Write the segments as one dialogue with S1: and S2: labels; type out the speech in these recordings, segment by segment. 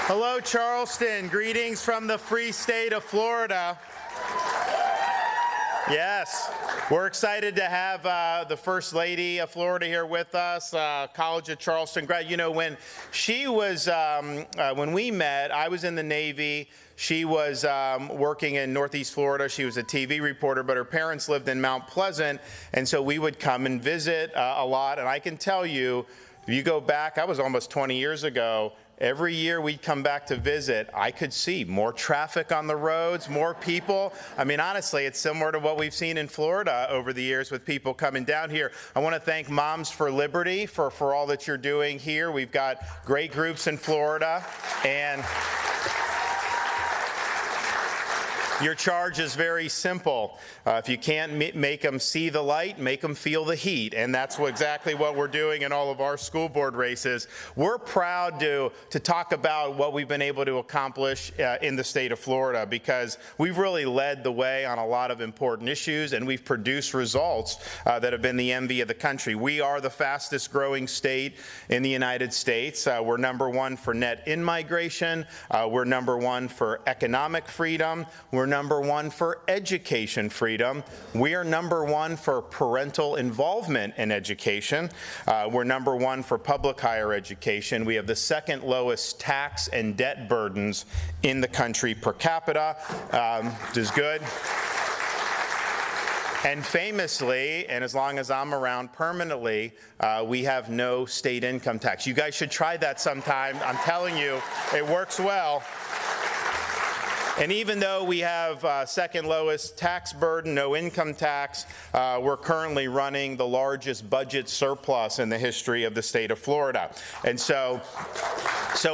S1: Hello, Charleston. Greetings from the free state of Florida. Yes, we're excited to have the First Lady of Florida here with us, College of Charleston grad. You know, when she was, when we met, I was in the Navy. She was working in Northeast Florida. She was a TV reporter, but her parents lived in Mount Pleasant, and so we would come and visit a lot. And I can tell you, if you go back, I was almost 20 years ago, every year we'd come back to visit, I could see more traffic on the roads, more people. I mean, honestly, it's similar to what we've seen in Florida over the years with people coming down here. I want to thank Moms for Liberty for all that you're doing here. We've got great groups in Florida, and your charge is very simple. If you can't make them see the light, make them feel the heat. And that's exactly what we're doing in all of our school board races. We're proud to talk about what we've been able to accomplish in the state of Florida, because we've really led the way on a lot of important issues, and we've produced results that have been the envy of the country. We are the fastest growing state in the United States. We're #1 for net in-migration. We're #1 for economic freedom. We're #1 for education freedom. We are #1 for parental involvement in education. We're #1 for public higher education. We have the second lowest tax and debt burdens in the country per capita, which is good. And famously, and as long as I'm around permanently, we have no state income tax. You guys should try that sometime. I'm telling you, it works well. And even though we have second lowest tax burden, no income tax, we're currently running the largest budget surplus in the history of the state of Florida. And so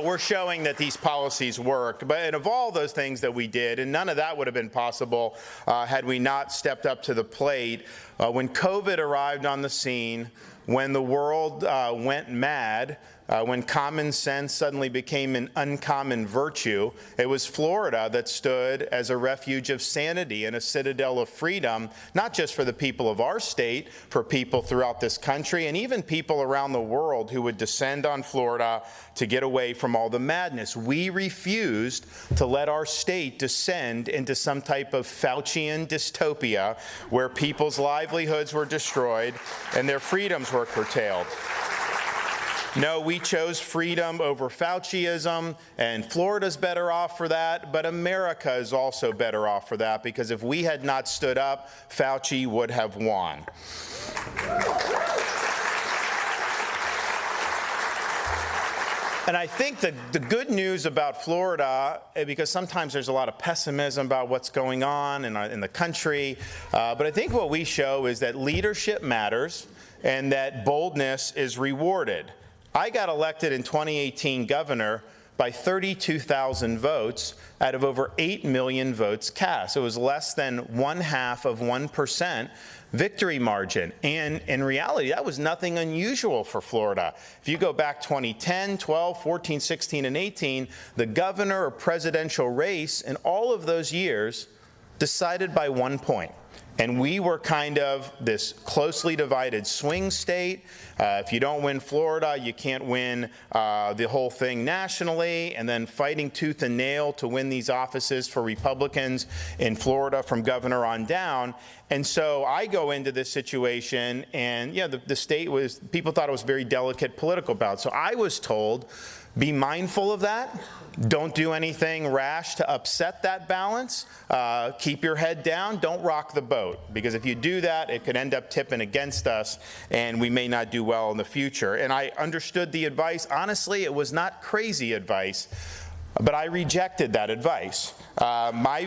S1: we're showing that these policies work. But of all those things that we did, and none of that would have been possible had we not stepped up to the plate, when COVID arrived on the scene, when the world went mad, when common sense suddenly became an uncommon virtue, it was Florida that stood as a refuge of sanity and a citadel of freedom, not just for the people of our state, for people throughout this country, and even people around the world who would descend on Florida to get away from all the madness. We refused to let our state descend into some type of Faucian dystopia where people's livelihoods were destroyed and their freedoms were curtailed. No, we chose freedom over Fauciism, and Florida's better off for that, but America is also better off for that, because if we had not stood up, Fauci would have won. And I think the good news about Florida, because sometimes there's a lot of pessimism about what's going on in the country, but I think what we show is that leadership matters and that boldness is rewarded. I got elected in 2018 governor by 32,000 votes out of over 8 million votes cast. It was less than 0.5% victory margin. And in reality, that was nothing unusual for Florida. If you go back 2010, 12, 14, 16, and 18, the governor or presidential race in all of those years decided by 1 point. And we were kind of this closely divided swing state. If you don't win Florida, you can't win the whole thing nationally, and then fighting tooth and nail to win these offices for Republicans in Florida from governor on down. And so I go into this situation, and the state was, people thought it was a very delicate political bout. So I was told, be mindful of that. Don't do anything rash to upset that balance. Keep your head down. Don't rock the boat, because if you do that, it could end up tipping against us, and we may not do well in the future. And I understood the advice. Honestly, it was not crazy advice, but I rejected that advice. My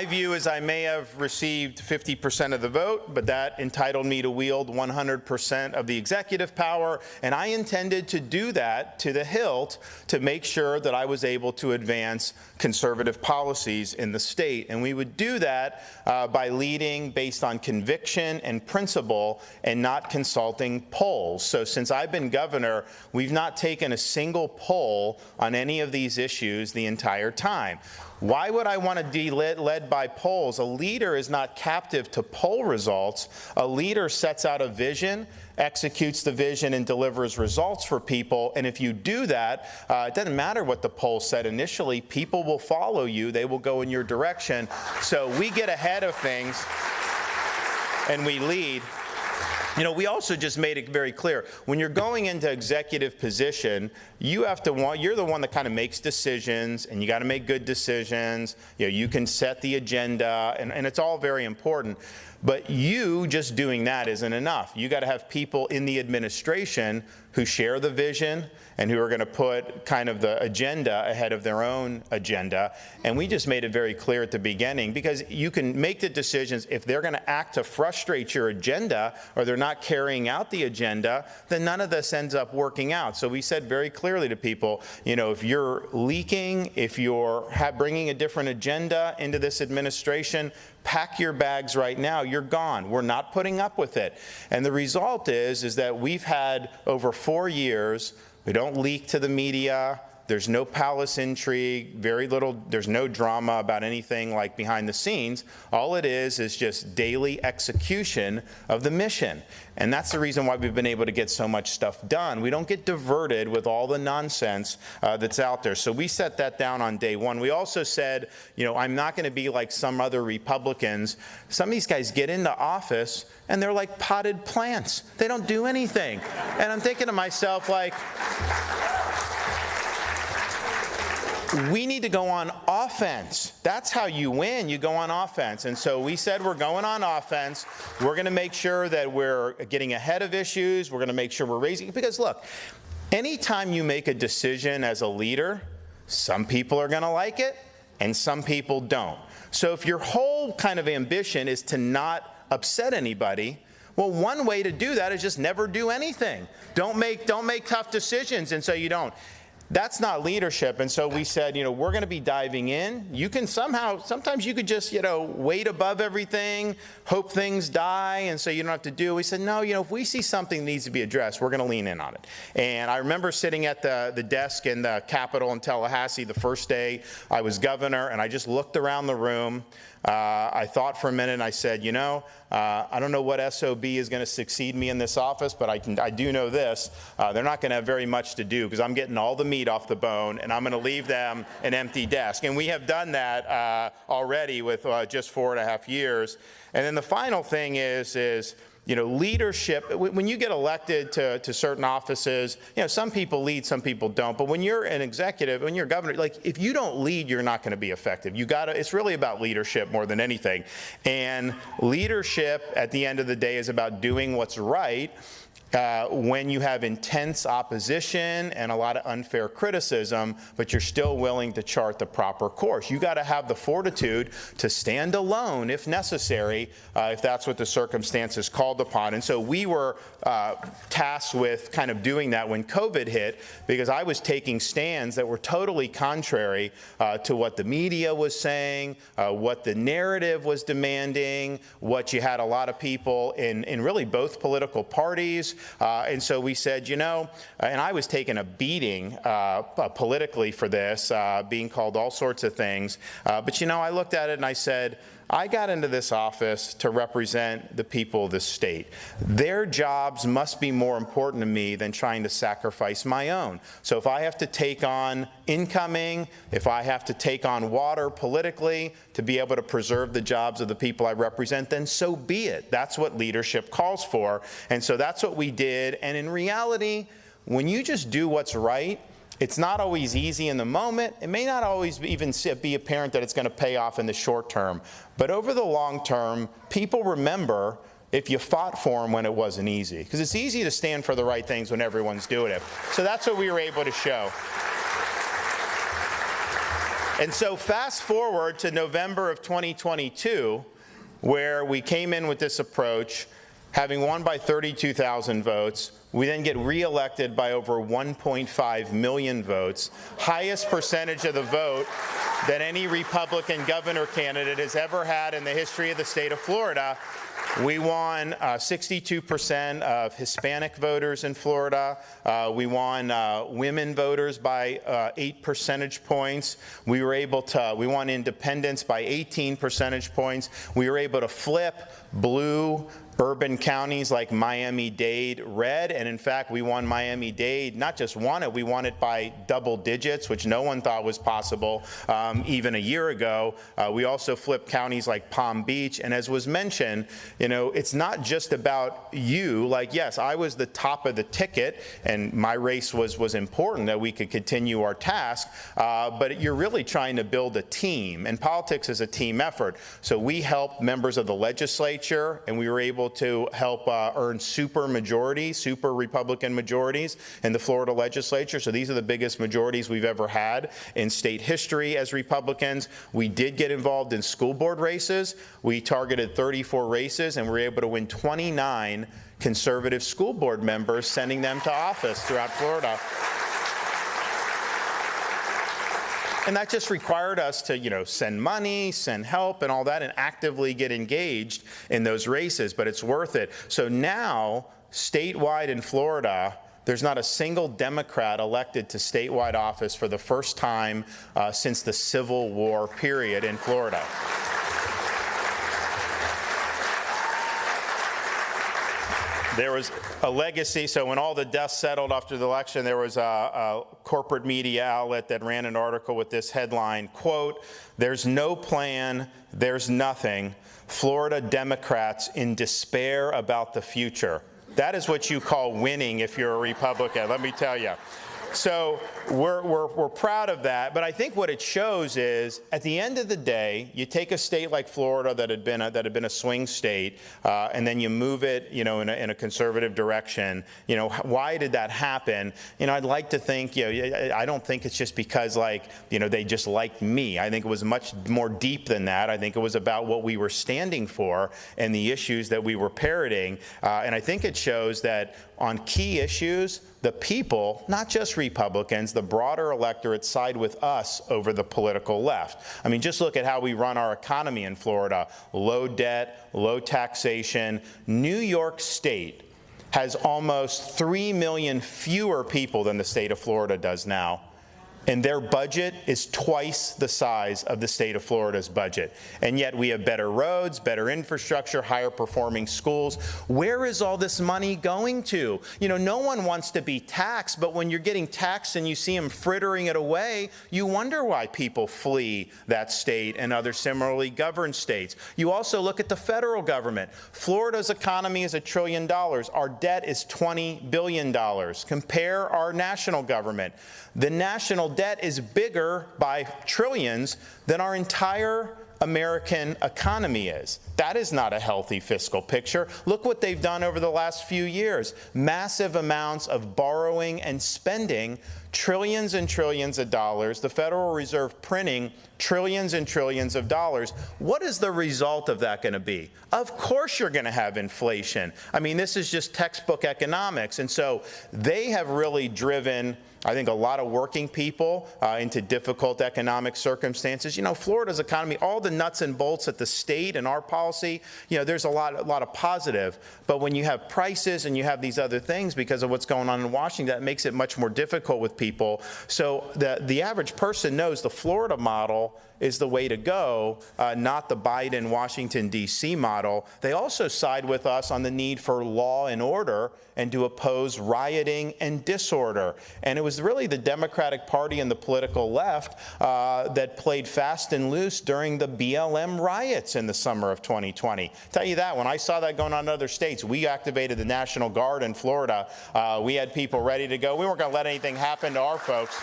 S1: view is I may have received 50% of the vote, but that entitled me to wield 100% of the executive power, and I intended to do that to the hilt to make sure that I was able to advance conservative policies in the state. And we would do that by leading based on conviction and principle and not consulting polls. So since I've been governor, we've not taken a single poll on any of these issues the entire time. Why would I want to led by polls. A leader is not captive to poll results. A leader sets out a vision, executes the vision, and delivers results for people. And if you do that, it doesn't matter what the poll said initially. People will follow you. They will go in your direction. So we get ahead of things and we lead. You know, we also just made it very clear, when you're going into executive position, you're the one that kind of makes decisions, and you got to make good decisions. You know, you can set the agenda, and it's all very important. But you just doing that isn't enough. You got to have people in the administration who share the vision and who are going to put kind of the agenda ahead of their own agenda. And we just made it very clear at the beginning, because you can make the decisions. If they're going to act to frustrate your agenda, or they're not carrying out the agenda, then none of this ends up working out. So we said very clearly to people, you know, if you're leaking, if you're bringing a different agenda into this administration, pack your bags right now. You're gone. We're not putting up with it. And the result is that we've had over 4 years, we don't leak to the media. There's no palace intrigue, very little, there's no drama about anything like behind the scenes. All it is just daily execution of the mission. And that's the reason why we've been able to get so much stuff done. We don't get diverted with all the nonsense that's out there. So we set that down on day one. We also said, you know, I'm not going to be like some other Republicans. Some of these guys get into office and they're like potted plants. They don't do anything. And I'm thinking to myself, like, we need to go on offense. That's how you win. You go on offense. And so we said we're going on offense. We're going to make sure that we're getting ahead of issues. We're going to make sure we're raising. Because look, anytime you make a decision as a leader, some people are going to like it and some people don't. So if your whole kind of ambition is to not upset anybody, well, one way to do that is just never do anything. Don't make tough decisions, and so you don't. That's not leadership. And so we said, you know, we're going to be diving in. You can sometimes you could just, you know, wait above everything, hope things die, and so you don't have to do it. We said, no, you know, if we see something that needs to be addressed, we're going to lean in on it. And I remember sitting at the desk in the Capitol in Tallahassee the first day I was governor, and I just looked around the room. I thought for a minute, and I said, you know, I don't know what SOB is going to succeed me in this office, but I do know this. They're not going to have very much to do, because I'm getting all the meat off the bone, and I'm going to leave them an empty desk. And we have done that already with just 4.5 years. And then the final thing is you know, leadership. When you get elected to certain offices, you know, some people lead, some people don't. But when you're an executive, when you're a governor, like, if you don't lead, you're not going to be effective. It's really about leadership more than anything. And leadership, at the end of the day, is about doing what's right. When you have intense opposition and a lot of unfair criticism, but you're still willing to chart the proper course. You got to have the fortitude to stand alone if necessary, if that's what the circumstances called upon. And so we were tasked with kind of doing that when COVID hit, because I was taking stands that were totally contrary to what the media was saying, what the narrative was demanding, what you had a lot of people in really both political parties. And so we said, you know, and I was taking a beating politically for this, being called all sorts of things. But, you know, I looked at it and I said, I got into this office to represent the people of this state. Their jobs must be more important to me than trying to sacrifice my own. So if I have to take on incoming, if I have to take on water politically to be able to preserve the jobs of the people I represent, then so be it. That's what leadership calls for. And so that's what we did. And in reality, when you just do what's right, it's not always easy in the moment. It may not always even be apparent that it's going to pay off in the short term. But over the long term, people remember if you fought for them when it wasn't easy. Because it's easy to stand for the right things when everyone's doing it. So that's what we were able to show. And so fast forward to November of 2022, where we came in with this approach, having won by 32,000 votes. We then get reelected by over 1.5 million votes, highest percentage of the vote that any Republican governor candidate has ever had in the history of the state of Florida. We won 62% of Hispanic voters in Florida. We won women voters by 8 percentage points. We won independents by 18 percentage points. We were able to flip blue urban counties like Miami-Dade red, and in fact, we won Miami-Dade, not just won it, we won it by double digits, which no one thought was possible even a year ago. We also flipped counties like Palm Beach, and as was mentioned, it's not just about you. Like, yes, I was the top of the ticket, and my race was important that we could continue our task, but you're really trying to build a team, and politics is a team effort. So we helped members of the legislature, and we were able to help earn super Republican majorities in the Florida legislature. So these are the biggest majorities we've ever had in state history as Republicans. We did get involved in school board races. We targeted 34 races, and we were able to win 29 conservative school board members, sending them to office throughout Florida. And that just required us to, send money, send help, and all that, and actively get engaged in those races, but it's worth it. So now, statewide in Florida, there's not a single Democrat elected to statewide office for the first time since the Civil War period in Florida. There was a legacy. So when all the dust settled after the election, there was a corporate media outlet that ran an article with this headline, quote, "There's no plan, there's nothing. Florida Democrats in despair about the future." That is what you call winning if you're a Republican, let me tell you. So we're proud of that, but I think what it shows is, at the end of the day, you take a state like Florida that had been a swing state, and then you move it, in a conservative direction. Why did that happen? I'd like to think, I don't think it's just because they just liked me. I think it was much more deep than that. I think it was about what we were standing for and the issues that we were parroting, and I think it shows that on key issues, the people, not just Republicans, the broader electorate side with us over the political left. I mean, just look at how we run our economy in Florida. Low debt, low taxation. New York State has almost 3 million fewer people than the state of Florida does now. And their budget is twice the size of the state of Florida's budget. And yet we have better roads, better infrastructure, higher performing schools. Where is all this money going to? No one wants to be taxed, but when you're getting taxed and you see them frittering it away, you wonder why people flee that state and other similarly governed states. You also look at the federal government. Florida's economy is $1 trillion. Our debt is $20 billion. Compare our national government. The national debt is bigger by trillions than our entire American economy is. That is not a healthy fiscal picture. Look what they've done over the last few years. Massive amounts of borrowing and spending, trillions and trillions of dollars, the Federal Reserve printing trillions and trillions of dollars. What is the result of that going to be? Of course you're going to have inflation. I mean, this is just textbook economics. And so they have really driven, I think, a lot of working people into difficult economic circumstances. Florida's economy, all the nuts and bolts at the state and our policy, there's a lot of positive. But when you have prices and you have these other things because of what's going on in Washington, that makes it much more difficult with people. So the average person knows the Florida model is the way to go, not the Biden, Washington, D.C. model. They also side with us on the need for law and order and to oppose rioting and disorder. And it was really the Democratic Party and the political left that played fast and loose during the BLM riots in the summer of 2020. Tell you that, when I saw that going on in other states, we activated the National Guard in Florida. We had people ready to go. We weren't going to let anything happen to our folks.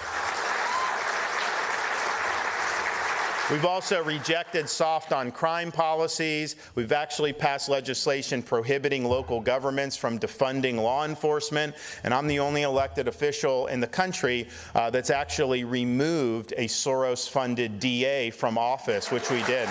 S1: We've also rejected soft on crime policies. We've actually passed legislation prohibiting local governments from defunding law enforcement. And I'm the only elected official in the country that's actually removed a Soros-funded DA from office, which we did.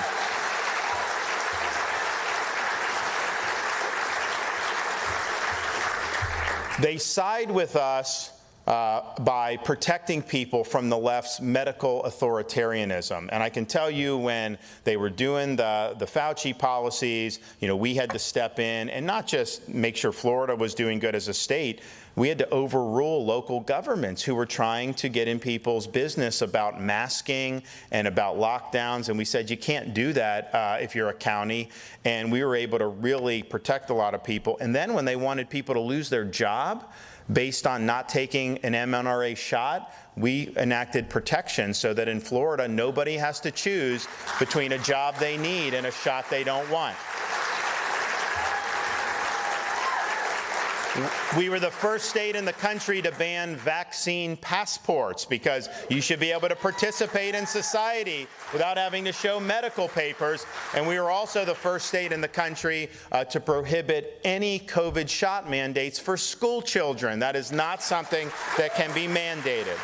S1: They side with us by protecting people from the left's medical authoritarianism. And I can tell you, when they were doing the Fauci policies, we had to step in and not just make sure Florida was doing good as a state. We had to overrule local governments who were trying to get in people's business about masking and about lockdowns. And we said, you can't do that if you're a county. And we were able to really protect a lot of people. And then when they wanted people to lose their job based on not taking an mRNA shot, we enacted protection so that in Florida, nobody has to choose between a job they need and a shot they don't want. We were the first state in the country to ban vaccine passports, because you should be able to participate in society without having to show medical papers. And we were also the first state in the country to prohibit any COVID shot mandates for school children. That is not something that can be mandated.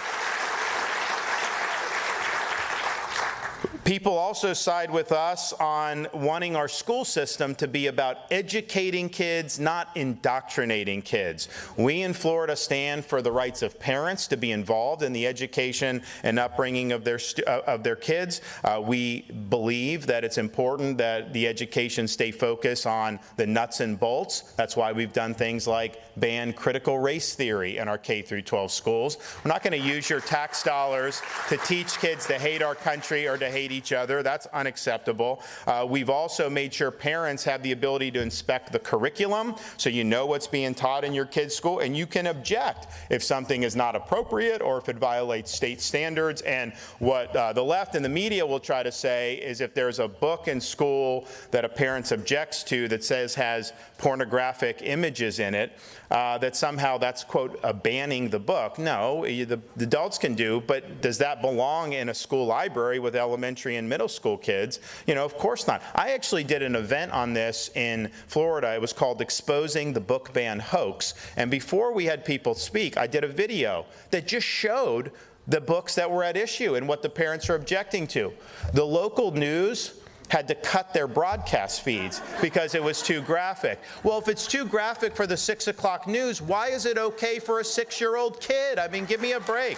S1: People also side with us on wanting our school system to be about educating kids, not indoctrinating kids. We in Florida stand for the rights of parents to be involved in the education and upbringing of their kids. We believe that it's important that the education stay focused on the nuts and bolts. That's why we've done things like ban critical race theory in our K through 12 schools. We're not going to use your tax dollars to teach kids to hate our country or to hate each other. That's unacceptable. We've also made sure parents have the ability to inspect the curriculum, so you know what's being taught in your kid's school, and you can object if something is not appropriate or if it violates state standards. And what the left and the media will try to say is, if there's a book in school that a parent objects to that says has pornographic images in it, that somehow that's, quote, banning the book. No, the adults can do, but does that belong in a school library with elementary and middle school kids? Of course not. I actually did an event on this in Florida. It was called Exposing the Book Ban Hoax. And before we had people speak, I did a video that just showed the books that were at issue and what the parents are objecting to. The local news had to cut their broadcast feeds because it was too graphic. Well, if it's too graphic for the 6 o'clock news, why is it okay for a 6-year-old kid? I mean, give me a break.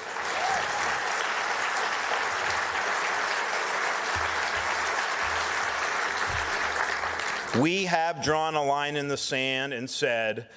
S1: We have drawn a line in the sand and said,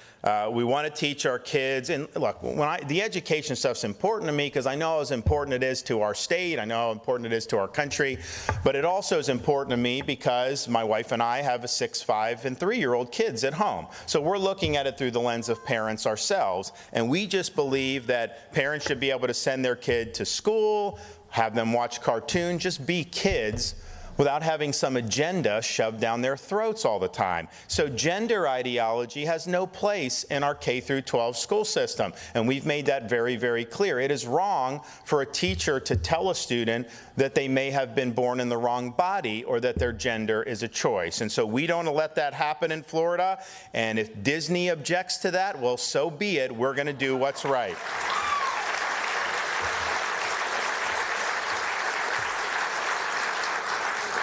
S1: we want to teach our kids. And look, the education stuff's important to me because I know how important it is to our state. I know how important it is to our country. But it also is important to me because my wife and I have 6, 5, and 3-year-old kids at home. So we're looking at it through the lens of parents ourselves. And we just believe that parents should be able to send their kid to school, have them watch cartoons, just be kids, without having some agenda shoved down their throats all the time. So gender ideology has no place in our K through 12 school system, and we've made that very, very clear. It is wrong for a teacher to tell a student that they may have been born in the wrong body or that their gender is a choice. And so we don't let that happen in Florida, and if Disney objects to that, well, so be it. We're going to do what's right.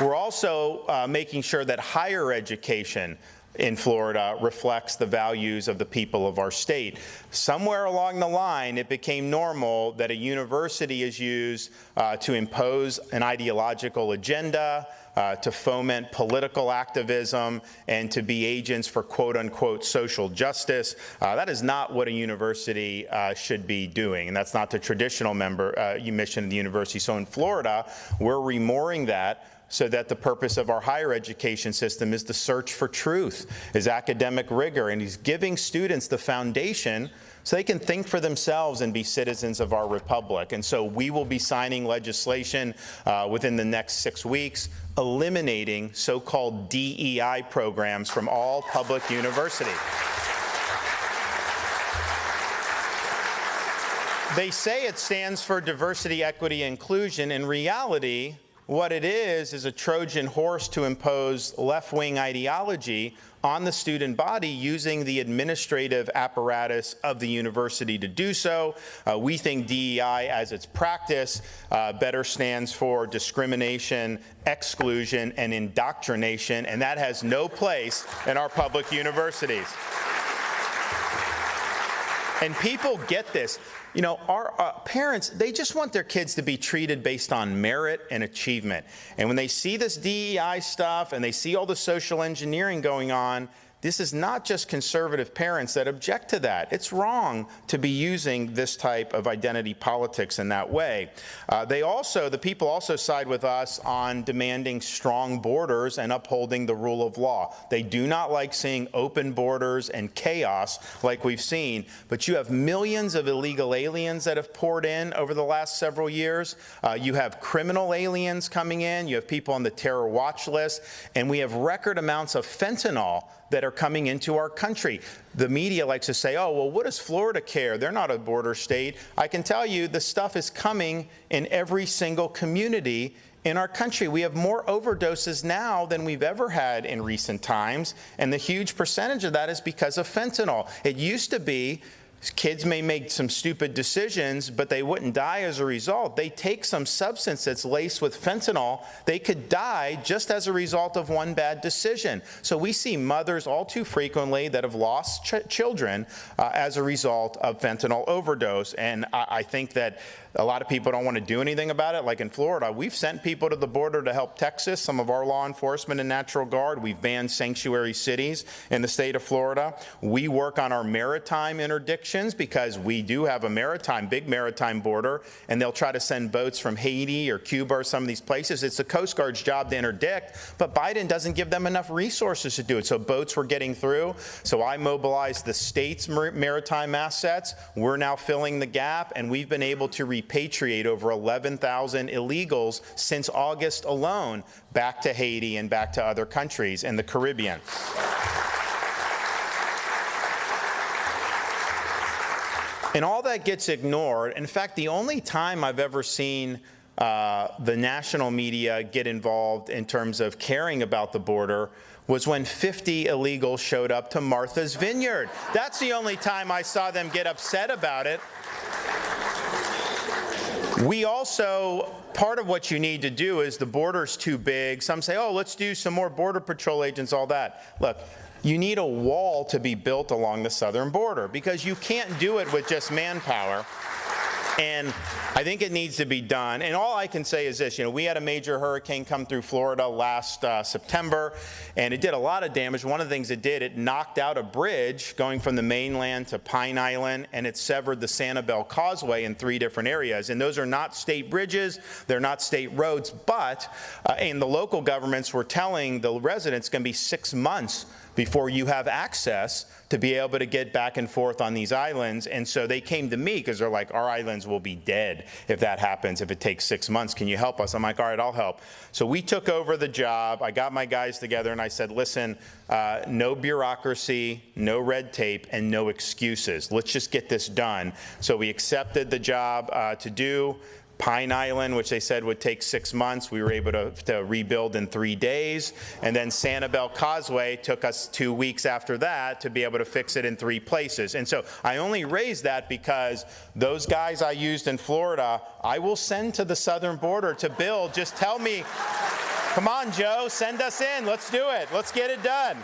S1: We're also making sure that higher education in Florida reflects the values of the people of our state. Somewhere along the line, it became normal that a university is used to impose an ideological agenda, to foment political activism, and to be agents for quote-unquote social justice. That is not what a university should be doing, and that's not the traditional mission of the university. So in Florida, we're remooring that, so that the purpose of our higher education system is the search for truth, is academic rigor, and he's giving students the foundation so they can think for themselves and be citizens of our republic. And so we will be signing legislation within the next 6 weeks, eliminating so-called DEI programs from all public universities. They say it stands for diversity, equity, inclusion. In reality, what it is a Trojan horse to impose left-wing ideology on the student body using the administrative apparatus of the university to do so. We think DEI, as it's practice, better stands for discrimination, exclusion, and indoctrination, and that has no place in our public universities. And people get this. You know, our parents, they just want their kids to be treated based on merit and achievement. And when they see this DEI stuff and they see all the social engineering going on, this is not just conservative parents that object to that. It's wrong to be using this type of identity politics in that way. The people also side with us on demanding strong borders and upholding the rule of law. They do not like seeing open borders and chaos like we've seen, but you have millions of illegal aliens that have poured in over the last several years. You have criminal aliens coming in. You have people on the terror watch list, and we have record amounts of fentanyl that are coming into our country. The media likes to say, oh, well, what does Florida care? They're not a border state. I can tell you the stuff is coming in every single community in our country. We have more overdoses now than we've ever had in recent times, and the huge percentage of that is because of fentanyl. It used to be kids may make some stupid decisions, but they wouldn't die as a result. They take some substance that's laced with fentanyl, they could die just as a result of one bad decision. So we see mothers all too frequently that have lost children as a result of fentanyl overdose. And I think that a lot of people don't want to do anything about it. Like in Florida, we've sent people to the border to help Texas, some of our law enforcement and National Guard. We've banned sanctuary cities in the state of Florida. We work on our maritime interdictions because we do have a big maritime border, and they'll try to send boats from Haiti or Cuba or some of these places. It's the Coast Guard's job to interdict, but Biden doesn't give them enough resources to do it. So boats were getting through. So I mobilized the state's maritime assets. We're now filling the gap, and we've been able to repatriate over 11,000 illegals since August alone back to Haiti and back to other countries in the Caribbean. And all that gets ignored. In fact, the only time I've ever seen the national media get involved in terms of caring about the border was when 50 illegals showed up to Martha's Vineyard. That's the only time I saw them get upset about it. We also, part of what you need to do is the border's too big. Some say, oh, let's do some more Border Patrol agents, all that. Look, you need a wall to be built along the southern border because you can't do it with just manpower. And I think it needs to be done. And all I can say is this, we had a major hurricane come through Florida last September, and it did a lot of damage. One of the things it did, it knocked out a bridge going from the mainland to Pine Island, and it severed the Sanibel Causeway in 3 different areas. And those are not state bridges, they're not state roads, but and the local governments were telling the residents it's going to be 6 months before you have access to be able to get back and forth on these islands. And so they came to me because they're like, our islands will be dead if that happens, if it takes 6 months. Can you help us? I'm like, all right, I'll help. So we took over the job. I got my guys together and I said, listen, no bureaucracy, no red tape, and no excuses. Let's just get this done. So we accepted the job to do Pine Island, which they said would take 6 months, we were able to rebuild in 3 days. And then Sanibel Causeway took us 2 weeks after that to be able to fix it in 3 places. And so I only raised that because those guys I used in Florida, I will send to the southern border to build. Just tell me, come on, Joe, send us in. Let's do it. Let's get it done.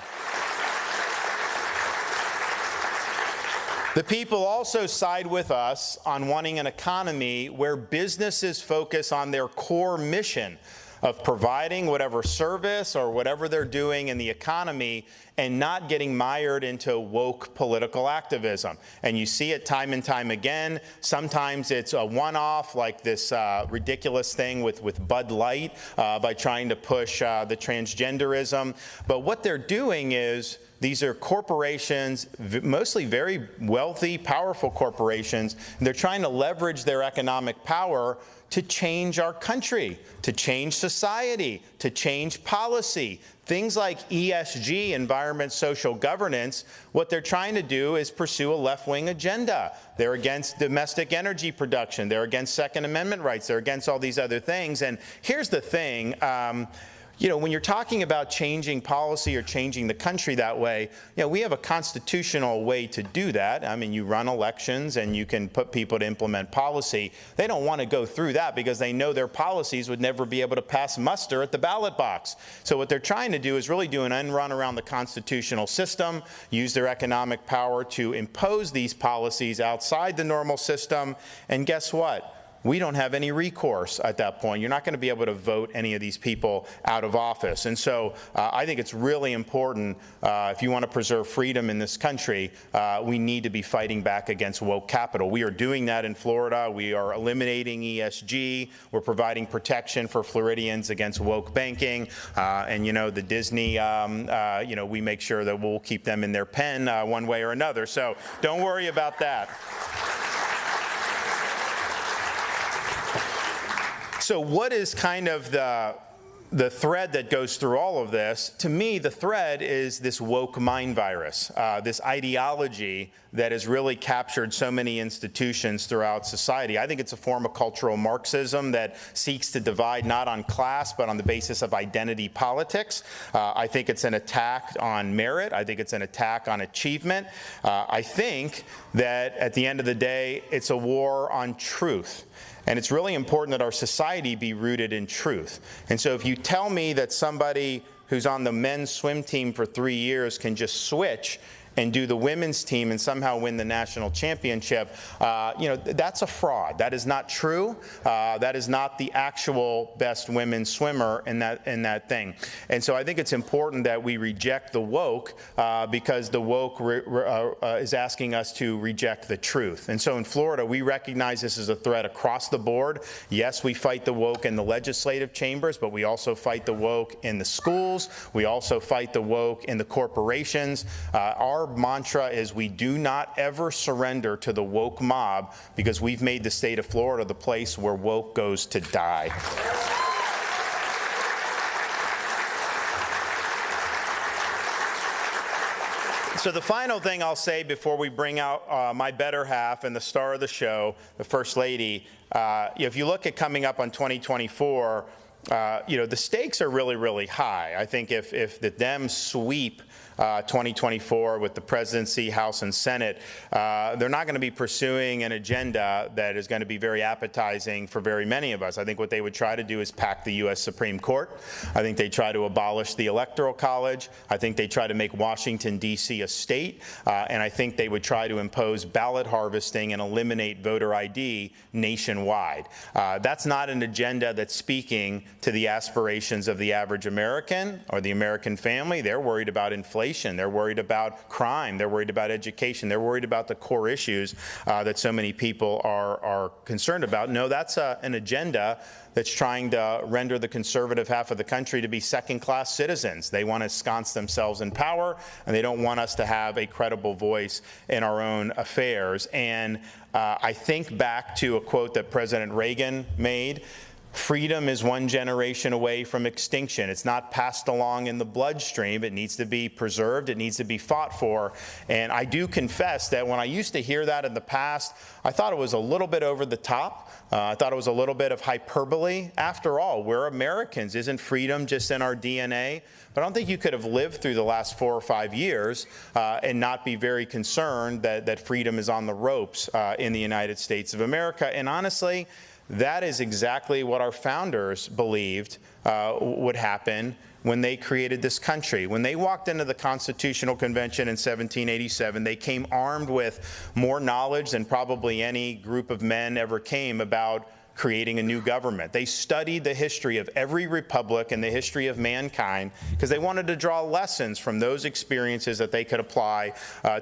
S1: The people also side with us on wanting an economy where businesses focus on their core mission of providing whatever service or whatever they're doing in the economy and not getting mired into woke political activism. And you see it time and time again. Sometimes it's a one-off, like this ridiculous thing with Bud Light by trying to push the transgenderism. But what they're doing is these are corporations, mostly very wealthy, powerful corporations, and they're trying to leverage their economic power to change our country, to change society, to change policy. Things like ESG, environment, social governance, what they're trying to do is pursue a left-wing agenda. They're against domestic energy production. They're against Second Amendment rights. They're against all these other things. And here's the thing. when you're talking about changing policy or changing the country that way, we have a constitutional way to do that. I mean, you run elections and you can put people to implement policy. They don't want to go through that because they know their policies would never be able to pass muster at the ballot box. So what they're trying to do is really do an end run around the constitutional system, use their economic power to impose these policies outside the normal system, and guess what? We don't have any recourse at that point. You're not going to be able to vote any of these people out of office. And so I think it's really important, if you want to preserve freedom in this country, we need to be fighting back against woke capital. We are doing that in Florida. We are eliminating ESG. We're providing protection for Floridians against woke banking. And, the Disney, we make sure that we'll keep them in their pen one way or another. So don't worry about that. So what is kind of the thread that goes through all of this? To me, the thread is this woke mind virus, this ideology that has really captured so many institutions throughout society. I think it's a form of cultural Marxism that seeks to divide not on class, but on the basis of identity politics. I think it's an attack on merit. I think it's an attack on achievement. I think that at the end of the day, it's a war on truth. And it's really important that our society be rooted in truth. And so if you tell me that somebody who's on the men's swim team for 3 years can just switch and do the women's team and somehow win the national championship, that's a fraud. That is not true. That is not the actual best women's swimmer in that thing. And so I think it's important that we reject the woke because the woke is asking us to reject the truth. And so in Florida, we recognize this as a threat across the board. Yes, we fight the woke in the legislative chambers, but we also fight the woke in the schools. We also fight the woke in the corporations. Our mantra is we do not ever surrender to the woke mob because we've made the state of Florida the place where woke goes to die. So the final thing I'll say before we bring out my better half and the star of the show, the First Lady, if you look at coming up on 2024, the stakes are really, really high. I think if the Dems sweep 2024 with the presidency, House, and Senate, they're not going to be pursuing an agenda that is going to be very appetizing for very many of us. I think what they would try to do is pack the U.S. Supreme Court. I think they try to abolish the Electoral College. I think they try to make Washington, D.C. a state. And I think they would try to impose ballot harvesting and eliminate voter ID nationwide. That's not an agenda that's speaking to the aspirations of the average American or the American family. They're worried about inflation. They're worried about crime. They're worried about education. They're worried about the core issues that so many people are concerned about. No, that's an agenda that's trying to render the conservative half of the country to be second-class citizens. They want to ensconce themselves in power, and they don't want us to have a credible voice in our own affairs. And I think back to a quote that President Reagan made. Freedom is one generation away from extinction. It's not passed along in the bloodstream. It needs to be preserved. It needs to be fought for. And I do confess that when I used to hear that in the past, I thought it was a little bit over the top. I thought it was a little bit of hyperbole. After all, we're Americans. Isn't freedom just in our DNA? But I don't think you could have lived through the last 4 or 5 years and not be very concerned that freedom is on the ropes in the United States of America. And honestly, that is exactly what our founders believed would happen when they created this country. When they walked into the Constitutional Convention in 1787, they came armed with more knowledge than probably any group of men ever came about creating a new government. They studied the history of every republic and the history of mankind because they wanted to draw lessons from those experiences that they could apply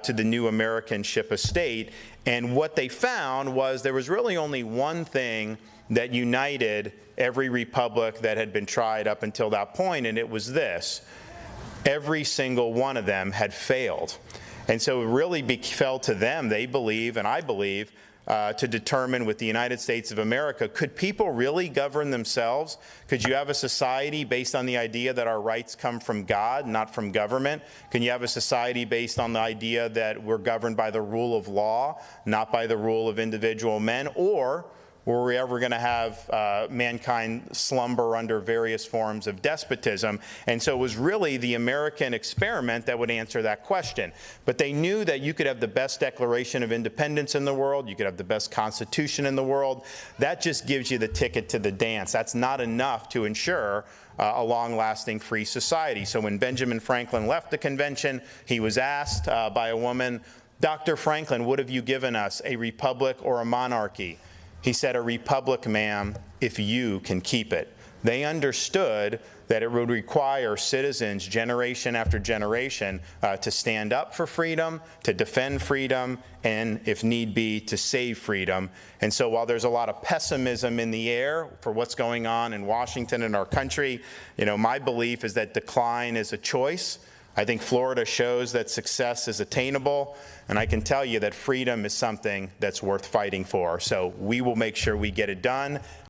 S1: to the new American ship of state. And what they found was there was really only one thing that united every republic that had been tried up until that point, and it was this. Every single one of them had failed. And so it really fell to them, they believe, and I believe, to determine with the United States of America, could people really govern themselves? Could you have a society based on the idea that our rights come from God, not from government? Can you have a society based on the idea that we're governed by the rule of law, not by the rule of individual men? Or were we ever going to have mankind slumber under various forms of despotism. And so it was really the American experiment that would answer that question. But they knew that you could have the best Declaration of Independence in the world, you could have the best Constitution in the world. That just gives you the ticket to the dance. That's not enough to ensure a long-lasting free society. So when Benjamin Franklin left the convention, he was asked by a woman, "Dr. Franklin, what have you given us, a republic or a monarchy?" He said, "A republic, ma'am, if you can keep it." They understood that it would require citizens generation after generation to stand up for freedom, to defend freedom, and if need be, to save freedom. And so while there's a lot of pessimism in the air for what's going on in Washington and our country, my belief is that decline is a choice. I think Florida shows that success is attainable, and I can tell you that freedom is something that's worth fighting for. So we will make sure we get it done.